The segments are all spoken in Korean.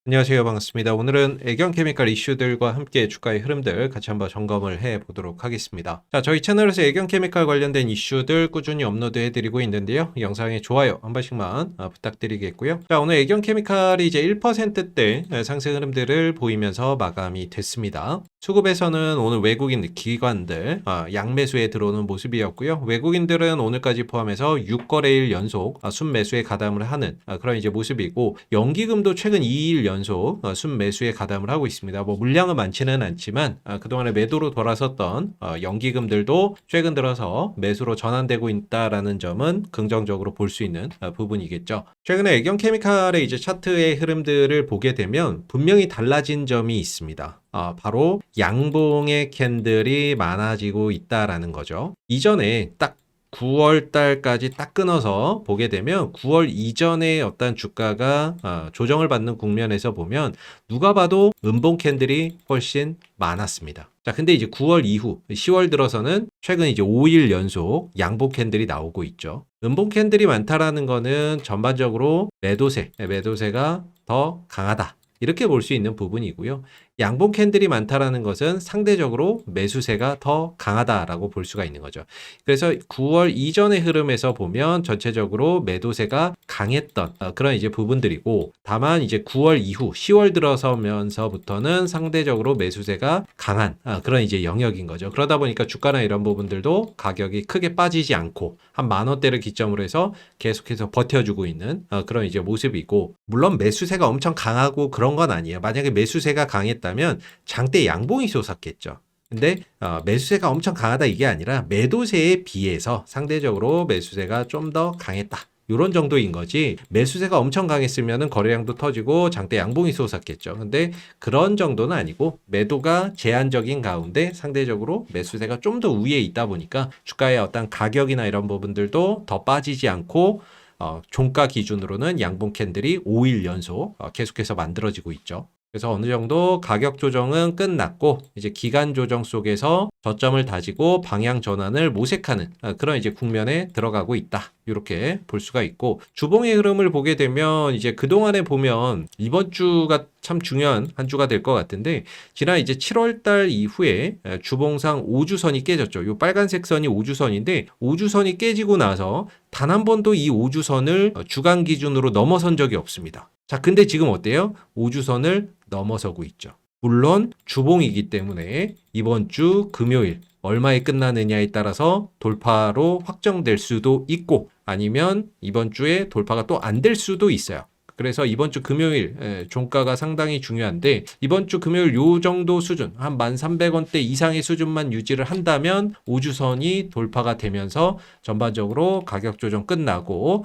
안녕하세요. 반갑습니다. 오늘은 애경케미칼 이슈들과 함께 주가의 흐름들 같이 한번 점검을 해 보도록 하겠습니다. 자, 저희 채널에서 애경케미칼 관련된 이슈들 꾸준히 업로드 해드리고 있는데요. 영상에 좋아요 한 번씩만 부탁드리겠고요. 자, 오늘 애경케미칼이 이제 1%대 상승 흐름들을 보이면서 마감이 됐습니다. 수급에서는 오늘 외국인 기관들 양매수에 들어오는 모습이었고요. 외국인들은 오늘까지 포함해서 6거래일 연속 순매수에 가담을 하는 그런 이제 모습이고, 연기금도 최근 2일 연속 순매수에 가담을 하고 있습니다. 뭐 물량은 많지는 않지만 그동안에 매도로 돌아섰던 연기금들도 최근 들어서 매수로 전환되고 있다라는 점은 긍정적으로 볼 수 있는 부분이겠죠. 최근에 애경케미칼의 이제 차트의 흐름들을 보게 되면 분명히 달라진 점이 있습니다. 바로 양봉의 캔들이 많아지고 있다라는 거죠. 이전에 딱 9월 달까지 딱 끊어서 보게 되면 9월 이전에 어떤 주가가 조정을 받는 국면에서 보면 누가 봐도 음봉 캔들이 훨씬 많았습니다. 자, 근데 이제 9월 이후 10월 들어서는 최근 이제 5일 연속 양봉 캔들이 나오고 있죠. 음봉 캔들이 많다라는 거는 전반적으로 매도세가 더 강하다, 이렇게 볼 수 있는 부분이고요. 양봉 캔들이 많다라는 것은 상대적으로 매수세가 더 강하다라고 볼 수가 있는 거죠. 그래서 9월 이전의 흐름에서 보면 전체적으로 매도세가 강했던 그런 이제 부분들이고, 다만 이제 9월 이후 10월 들어서면서부터는 상대적으로 매수세가 강한 그런 이제 영역인 거죠. 그러다 보니까 주가나 이런 부분들도 가격이 크게 빠지지 않고 한 10,000원대를 기점으로 해서 계속해서 버텨주고 있는 그런 이제 모습이고, 물론 매수세가 엄청 강하고 그런 건 아니에요. 만약에 매수세가 강했다면 장대 양봉이 솟았겠죠. 근데 매수세가 엄청 강하다 이게 아니라 매도세에 비해서 상대적으로 매수세가 좀 더 강했다, 이런 정도인 거지, 매수세가 엄청 강했으면 거래량도 터지고 장대 양봉이 솟았겠죠. 근데 그런 정도는 아니고 매도가 제한적인 가운데 상대적으로 매수세가 좀 더 위에 있다 보니까 주가의 어떤 가격이나 이런 부분들도 더 빠지지 않고 종가 기준으로는 양봉 캔들이 5일 연속 계속해서 만들어지고 있죠. 그래서 어느 정도 가격 조정은 끝났고 이제 기간 조정 속에서 저점을 다지고 방향 전환을 모색하는 그런 이제 국면에 들어가고 있다, 이렇게 볼 수가 있고, 주봉의 흐름을 보게 되면 이제 그동안에 보면 이번 주가 참 중요한 한 주가 될 것 같은데, 지난 이제 7월 달 이후에 주봉상 5주선이 깨졌죠. 이 빨간색 선이 5주선인데 5주선이 깨지고 나서 단 한 번도 이 5주선을 주간 기준으로 넘어선 적이 없습니다. 자, 근데 지금 어때요? 5주선을 넘어서고 있죠. 물론 주봉이기 때문에 이번 주 금요일 얼마에 끝나느냐에 따라서 돌파로 확정될 수도 있고, 아니면 이번 주에 돌파가 또 안 될 수도 있어요. 그래서 이번 주 금요일 종가가 상당히 중요한데, 이번 주 금요일 요 정도 수준, 한 1,300원대 이상의 수준만 유지를 한다면 5주선이 돌파가 되면서 전반적으로 가격 조정 끝나고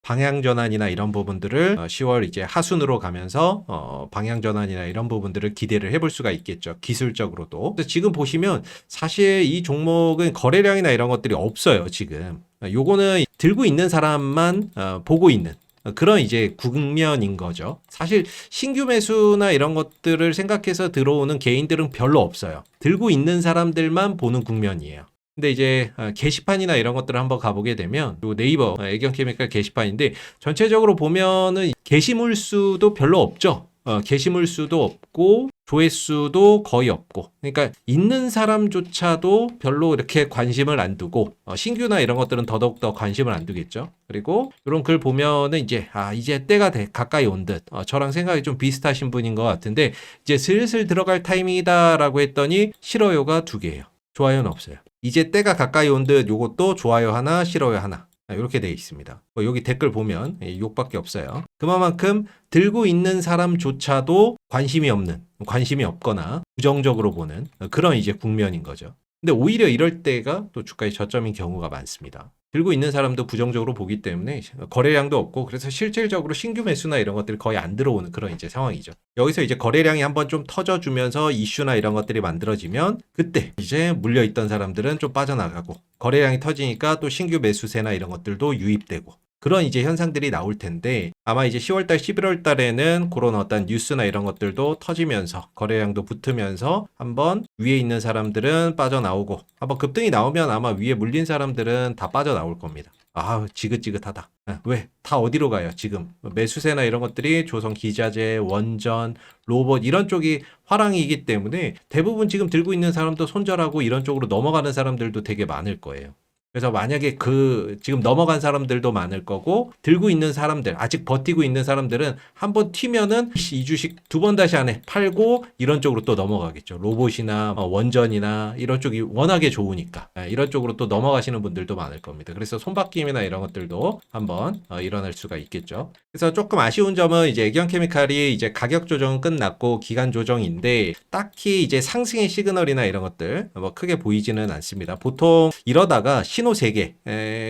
방향 전환이나 이런 부분들을 10월 이제 하순으로 가면서 방향 전환이나 이런 부분들을 기대를 해볼 수가 있겠죠. 기술적으로도. 그래서 지금 보시면 사실 이 종목은 거래량이나 이런 것들이 없어요, 지금. 요거는 들고 있는 사람만 보고 있는 그런 이제 국면인 거죠. 사실 신규 매수나 이런 것들을 생각해서 들어오는 개인들은 별로 없어요. 들고 있는 사람들만 보는 국면이에요. 근데 이제 게시판이나 이런 것들을 한번 가보게 되면, 요 네이버 애경케미칼 게시판인데 전체적으로 보면은 게시물 수도 별로 없죠. 게시물 수도 없고 조회수도 거의 없고, 그러니까 있는 사람조차도 별로 이렇게 관심을 안 두고 신규나 이런 것들은 더더욱더 관심을 안 두겠죠. 그리고 이런 글 보면은 이제 이제 때가 가까이 온 듯, 저랑 생각이 좀 비슷하신 분인 것 같은데, 이제 슬슬 들어갈 타이밍이다라고 했더니 싫어요가 2개예요. 좋아요는 없어요. 이제 때가 가까이 온 듯, 요것도 좋아요 하나, 싫어요 하나, 이렇게 되어 있습니다. 여기 댓글 보면 욕밖에 없어요. 그만큼 들고 있는 사람조차도 관심이 없거나 부정적으로 보는 그런 이제 국면인 거죠. 근데 오히려 이럴 때가 또 주가의 저점인 경우가 많습니다. 들고 있는 사람도 부정적으로 보기 때문에 거래량도 없고, 그래서 실질적으로 신규 매수나 이런 것들이 거의 안 들어오는 그런 이제 상황이죠. 여기서 이제 거래량이 한번 좀 터져주면서 이슈나 이런 것들이 만들어지면 그때 이제 물려있던 사람들은 좀 빠져나가고, 거래량이 터지니까 또 신규 매수세나 이런 것들도 유입되고, 그런 이제 현상들이 나올 텐데, 아마 이제 10월달, 11월달에는 그런 어떤 뉴스나 이런 것들도 터지면서 거래량도 붙으면서 한번 위에 있는 사람들은 빠져나오고, 한번 급등이 나오면 아마 위에 물린 사람들은 다 빠져나올 겁니다. 아, 지긋지긋하다. 왜? 다 어디로 가요, 지금? 매수세나 이런 것들이 조선 기자재, 원전, 로봇 이런 쪽이 화랑이기 때문에 대부분 지금 들고 있는 사람도 손절하고 이런 쪽으로 넘어가는 사람들도 되게 많을 거예요. 그래서 만약에 지금 넘어간 사람들도 많을 거고, 들고 있는 사람들, 아직 버티고 있는 사람들은 한번 튀면은 이 주식 두 번 다시 안에 팔고 이런 쪽으로 또 넘어가겠죠. 로봇이나 원전이나 이런 쪽이 워낙에 좋으니까. 이런 쪽으로 또 넘어가시는 분들도 많을 겁니다. 그래서 손바뀜이나 이런 것들도 한번 일어날 수가 있겠죠. 그래서 조금 아쉬운 점은 이제 애경케미칼이 이제 가격 조정은 끝났고 기간 조정인데 딱히 이제 상승의 시그널이나 이런 것들 뭐 크게 보이지는 않습니다. 보통 이러다가 신호 3개,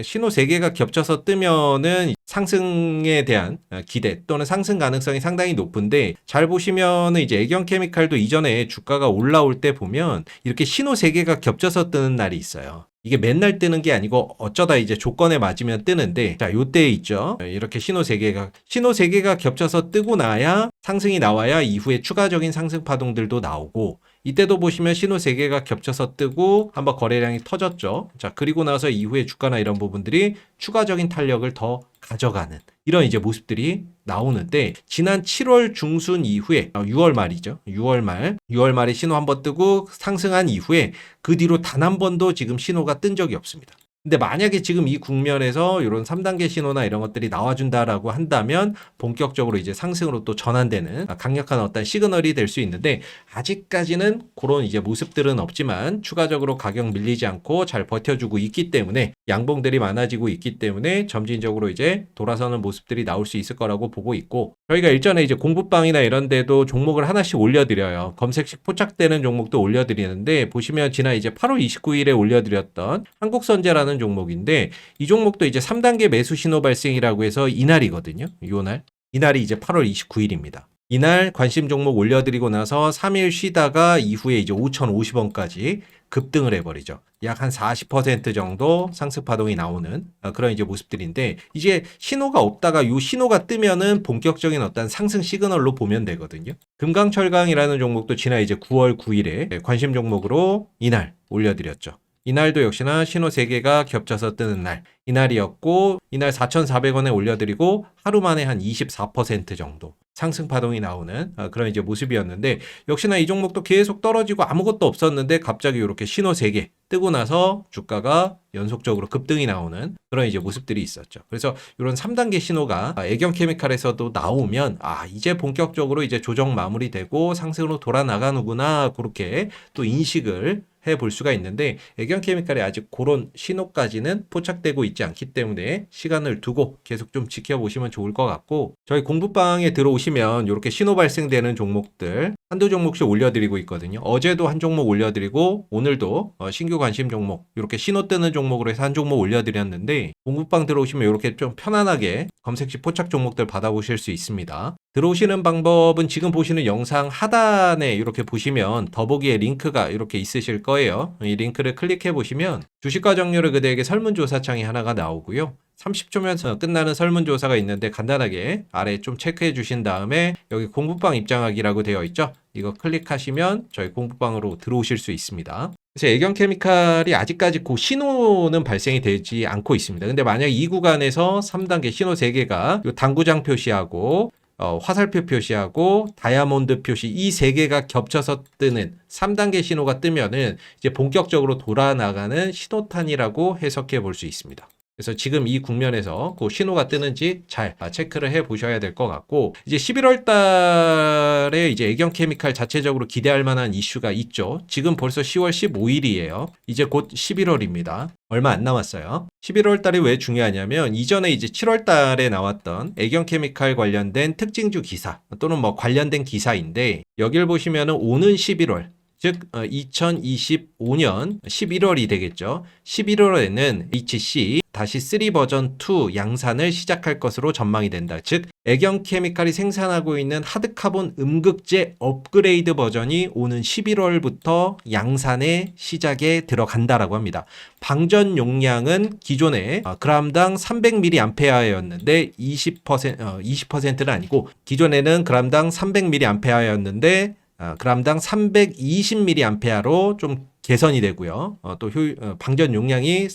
신호 3개가 겹쳐서 뜨면은 상승에 대한 기대 또는 상승 가능성이 상당히 높은데, 잘 보시면은 이제 애경케미칼도 이전에 주가가 올라올 때 보면 이렇게 신호 3개가 겹쳐서 뜨는 날이 있어요. 이게 맨날 뜨는 게 아니고 어쩌다 이제 조건에 맞으면 뜨는데, 자, 요때 있죠. 이렇게 신호 3개가 겹쳐서 뜨고 나야 상승이 나와야 이후에 추가적인 상승 파동들도 나오고, 이때도 보시면 신호 3개가 겹쳐서 뜨고 한번 거래량이 터졌죠. 자, 그리고 나서 이후에 주가나 이런 부분들이 추가적인 탄력을 더 가져가는 이런 이제 모습들이 나오는데, 지난 7월 중순 이후에 6월 말이죠. 6월 말에 신호 한번 뜨고 상승한 이후에 그 뒤로 단 한 번도 지금 신호가 뜬 적이 없습니다. 근데 만약에 지금 이 국면에서 이런 3단계 신호나 이런 것들이 나와준다라고 한다면 본격적으로 이제 상승으로 또 전환되는 강력한 어떤 시그널이 될 수 있는데, 아직까지는 그런 이제 모습들은 없지만 추가적으로 가격 밀리지 않고 잘 버텨주고 있기 때문에, 양봉들이 많아지고 있기 때문에 점진적으로 이제 돌아서는 모습들이 나올 수 있을 거라고 보고 있고, 저희가 일전에 이제 공부방이나 이런 데도 종목을 하나씩 올려드려요. 검색식 포착되는 종목도 올려드리는데, 보시면 지난 이제 8월 29일에 올려드렸던 한국선제라는 종목인데, 이 종목도 이제 3단계 매수 신호 발생이라고 해서 이날이거든요. 이날이 이제 8월 29일입니다. 이날 관심 종목 올려드리고 나서 3일 쉬다가 이후에 이제 5,050원까지 급등을 해버리죠. 약 한 40% 정도 상승 파동이 나오는 그런 이제 모습들인데, 이제 신호가 없다가 요 신호가 뜨면은 본격적인 어떤 상승 시그널로 보면 되거든요. 금강철강이라는 종목도 지난 이제 9월 9일에 관심 종목으로 이날 올려드렸죠. 이날도 역시나 신호 3개가 겹쳐서 뜨는 날, 이날이었고, 이날 4,400원에 올려드리고 하루 만에 한 24% 정도 상승 파동이 나오는 그런 이제 모습이었는데, 역시나 이 종목도 계속 떨어지고 아무것도 없었는데 갑자기 이렇게 신호 3개 뜨고 나서 주가가 연속적으로 급등이 나오는 그런 이제 모습들이 있었죠. 그래서 이런 3단계 신호가 애경케미칼에서도 나오면, 이제 본격적으로 이제 조정 마무리되고 상승으로 돌아 나가는구나, 그렇게 또 인식을 해볼 수가 있는데, 애경케미칼이 아직 그런 신호까지는 포착되고 있지 않기 때문에 시간을 두고 계속 좀 지켜보시면 좋을 것 같고, 저희 공부방에 들어오시면 이렇게 신호 발생되는 종목들 한두 종목씩 올려드리고 있거든요. 어제도 한 종목 올려드리고 오늘도 신규 관심 종목, 이렇게 신호 뜨는 종목으로 해서 한 종목 올려드렸는데, 공부방 들어오시면 이렇게 좀 편안하게 검색시 포착 종목들 받아보실 수 있습니다. 들어오시는 방법은 지금 보시는 영상 하단에 이렇게 보시면 더보기에 링크가 이렇게 있으실 거예요. 이 링크를 클릭해 보시면 주식과 정렬을 그대에게 설문조사창이 하나가 나오고요. 30초면 끝나는 설문조사가 있는데, 간단하게 아래 좀 체크해 주신 다음에 여기 공부방 입장하기라고 되어 있죠. 이거 클릭하시면 저희 공부방으로 들어오실 수 있습니다. 그래서 애경케미칼이 아직까지 그 신호는 발생이 되지 않고 있습니다. 근데 만약 이 구간에서 3단계 신호 3개가 요 당구장 표시하고 화살표 표시하고 다이아몬드 표시, 이 3개가 겹쳐서 뜨는 3단계 신호가 뜨면은 이제 본격적으로 돌아나가는 신호탄이라고 해석해 볼 수 있습니다. 그래서 지금 이 국면에서 그 신호가 뜨는지 잘 체크를 해 보셔야 될 것 같고, 이제 11월 달에 이제 애경케미칼 자체적으로 기대할 만한 이슈가 있죠. 지금 벌써 10월 15일이에요. 이제 곧 11월입니다. 얼마 안 남았어요. 11월 달이 왜 중요하냐면, 이전에 이제 7월 달에 나왔던 애경케미칼 관련된 특징주 기사 또는 뭐 관련된 기사인데, 여기를 보시면은 오는 11월, 즉 2025년 11월이 되겠죠. 11월에는 HC 다시 3 버전 2 양산을 시작할 것으로 전망이 된다. 즉 애경케미칼이 생산하고 있는 하드카본 음극재 업그레이드 버전이 오는 11월부터 양산의 시작에 들어간다라고 합니다. 방전 용량은 기존에 그램당 300mAh였는데 20%는 아니고, 기존에는 그램당 300mAh였는데 그램당 320mAh로 좀 개선이 되고요. 또 방전 용량이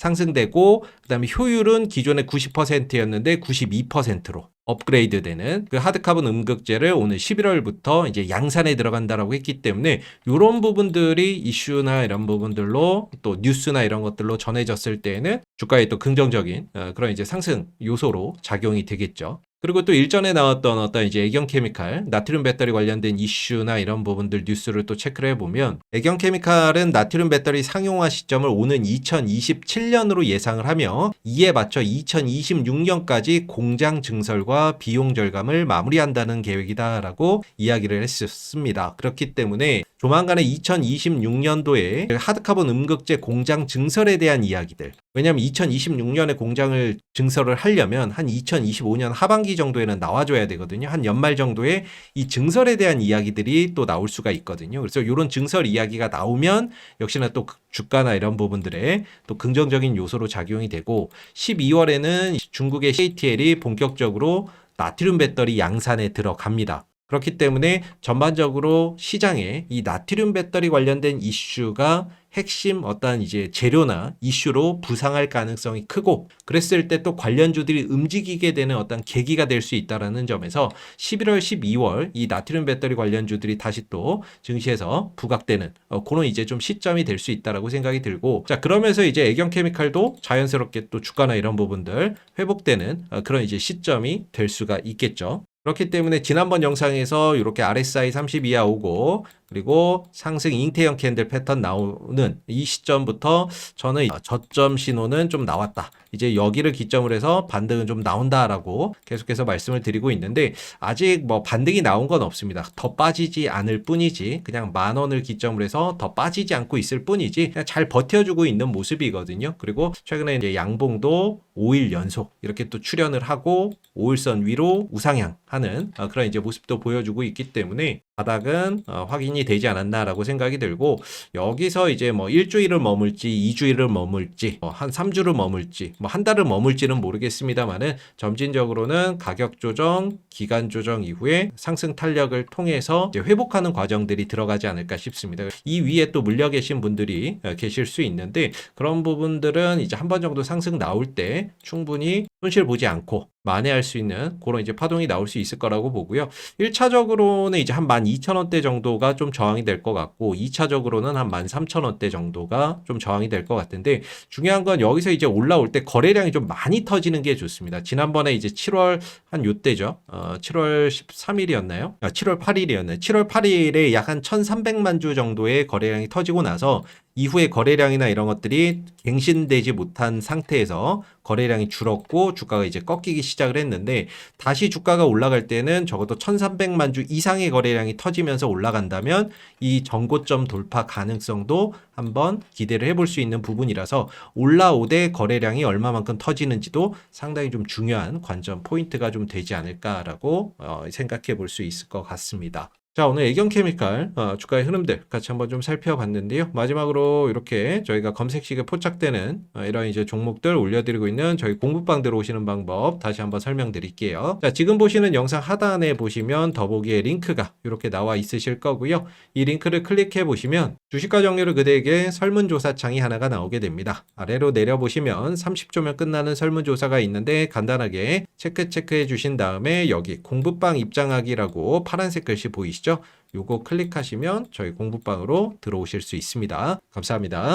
상승되고 그다음에 효율은 기존의 90%였는데 92%로 업그레이드 되는 그 하드카본 음극재를 오늘 11월부터 이제 양산에 들어간다라고 했기 때문에 이런 부분들이 이슈나 이런 부분들로 또 뉴스나 이런 것들로 전해졌을 때에는 주가에 또 긍정적인 그런 이제 상승 요소로 작용이 되겠죠. 그리고 또 일전에 나왔던 어떤 이제 애경케미칼, 나트륨 배터리 관련된 이슈나 이런 부분들 뉴스를 또 체크를 해보면 애경케미칼은 나트륨 배터리 상용화 시점을 오는 2027년으로 예상을 하며 이에 맞춰 2026년까지 공장 증설과 비용 절감을 마무리한다는 계획이다라고 이야기를 했었습니다. 그렇기 때문에 조만간에 2026년도에 하드카본 음극재 공장 증설에 대한 이야기들, 왜냐하면 2026년에 공장을 증설을 하려면 한 2025년 하반기 정도에는 나와줘야 되거든요. 한 연말 정도에 이 증설에 대한 이야기들이 또 나올 수가 있거든요. 그래서 이런 증설 이야기가 나오면 역시나 또 주가나 이런 부분들에 또 긍정적인 요소로 작용이 되고 12월에는 중국의 CATL이 본격적으로 나트륨 배터리 양산에 들어갑니다. 그렇기 때문에 전반적으로 시장에 이 나트륨 배터리 관련된 이슈가 핵심 어떤 이제 재료나 이슈로 부상할 가능성이 크고 그랬을 때 또 관련주들이 움직이게 되는 어떤 계기가 될 수 있다는 점에서 11월, 12월 이 나트륨 배터리 관련주들이 다시 또 증시에서 부각되는 그런 이제 좀 시점이 될 수 있다라고 생각이 들고 자 그러면서 이제 애경케미칼도 자연스럽게 또 주가나 이런 부분들 회복되는 그런 이제 시점이 될 수가 있겠죠. 그렇기 때문에 지난번 영상에서 이렇게 RSI 30 이하 오고 그리고 상승 잉태형 캔들 패턴 나오는 이 시점부터 저는 저점 신호는 좀 나왔다. 이제 여기를 기점으로 해서 반등은 좀 나온다라고 계속해서 말씀을 드리고 있는데 아직 뭐 반등이 나온 건 없습니다. 더 빠지지 않을 뿐이지 그냥 10,000원을 기점으로 해서 더 빠지지 않고 있을 뿐이지 그냥 잘 버텨주고 있는 모습이거든요. 그리고 최근에 이제 양봉도 5일 연속 이렇게 또 출현을 하고 5일선 위로 우상향하는 그런 이제 모습도 보여주고 있기 때문에 바닥은 확인이 되지 않았나라고 생각이 들고 여기서 이제 뭐 일주일을 머물지 2주일을 머물지 한 3주를 머물지 뭐 한 달을 머물지는 모르겠습니다만은 점진적으로는 가격 조정, 기간 조정 이후에 상승 탄력을 통해서 이제 회복하는 과정들이 들어가지 않을까 싶습니다. 이 위에 또 물려 계신 분들이 계실 수 있는데 그런 부분들은 이제 한 번 정도 상승 나올 때 충분히 손실 보지 않고 만회할 수 있는 그런 이제 파동이 나올 수 있을 거라고 보고요. 1차적으로는 이제 한 12,000원대 정도가 좀 저항이 될 것 같고 2차적으로는 한 13,000원대 정도가 좀 저항이 될 것 같은데 중요한 건 여기서 이제 올라올 때 거래량이 좀 많이 터지는 게 좋습니다. 지난번에 이제 7월 한 요때죠. 7월 13일이었나요? 7월 8일이었나요? 7월 8일에 약 한 1,300만 주 정도의 거래량이 터지고 나서 이후에 거래량이나 이런 것들이 갱신되지 못한 상태에서 거래량이 줄었고 주가가 이제 꺾이기 시작을 했는데 다시 주가가 올라갈 때는 적어도 1,300만 주 이상의 거래량이 터지면서 올라간다면 이 전고점 돌파 가능성도 한번 기대를 해볼 수 있는 부분이라서 올라오되 거래량이 얼마만큼 터지는지도 상당히 좀 중요한 관전 포인트가 좀 되지 않을까라고 생각해 볼 수 있을 것 같습니다. 자, 오늘 애경케미칼 주가의 흐름들 같이 한번 좀 살펴봤는데요. 마지막으로 이렇게 저희가 검색식에 포착되는 이런 이제 종목들 올려드리고 있는 저희 공부방 들어오시는 방법 다시 한번 설명드릴게요. 자, 지금 보시는 영상 하단에 보시면 더보기에 링크가 이렇게 나와 있으실 거고요. 이 링크를 클릭해 보시면 주식과 정리를 그대에게 설문조사 창이 하나가 나오게 됩니다. 아래로 내려보시면 30초면 끝나는 설문조사가 있는데 간단하게 체크해 주신 다음에 여기 공부방 입장하기라고 파란색 글씨 보이시죠? 요거 클릭하시면 저희 공부방으로 들어오실 수 있습니다. 감사합니다.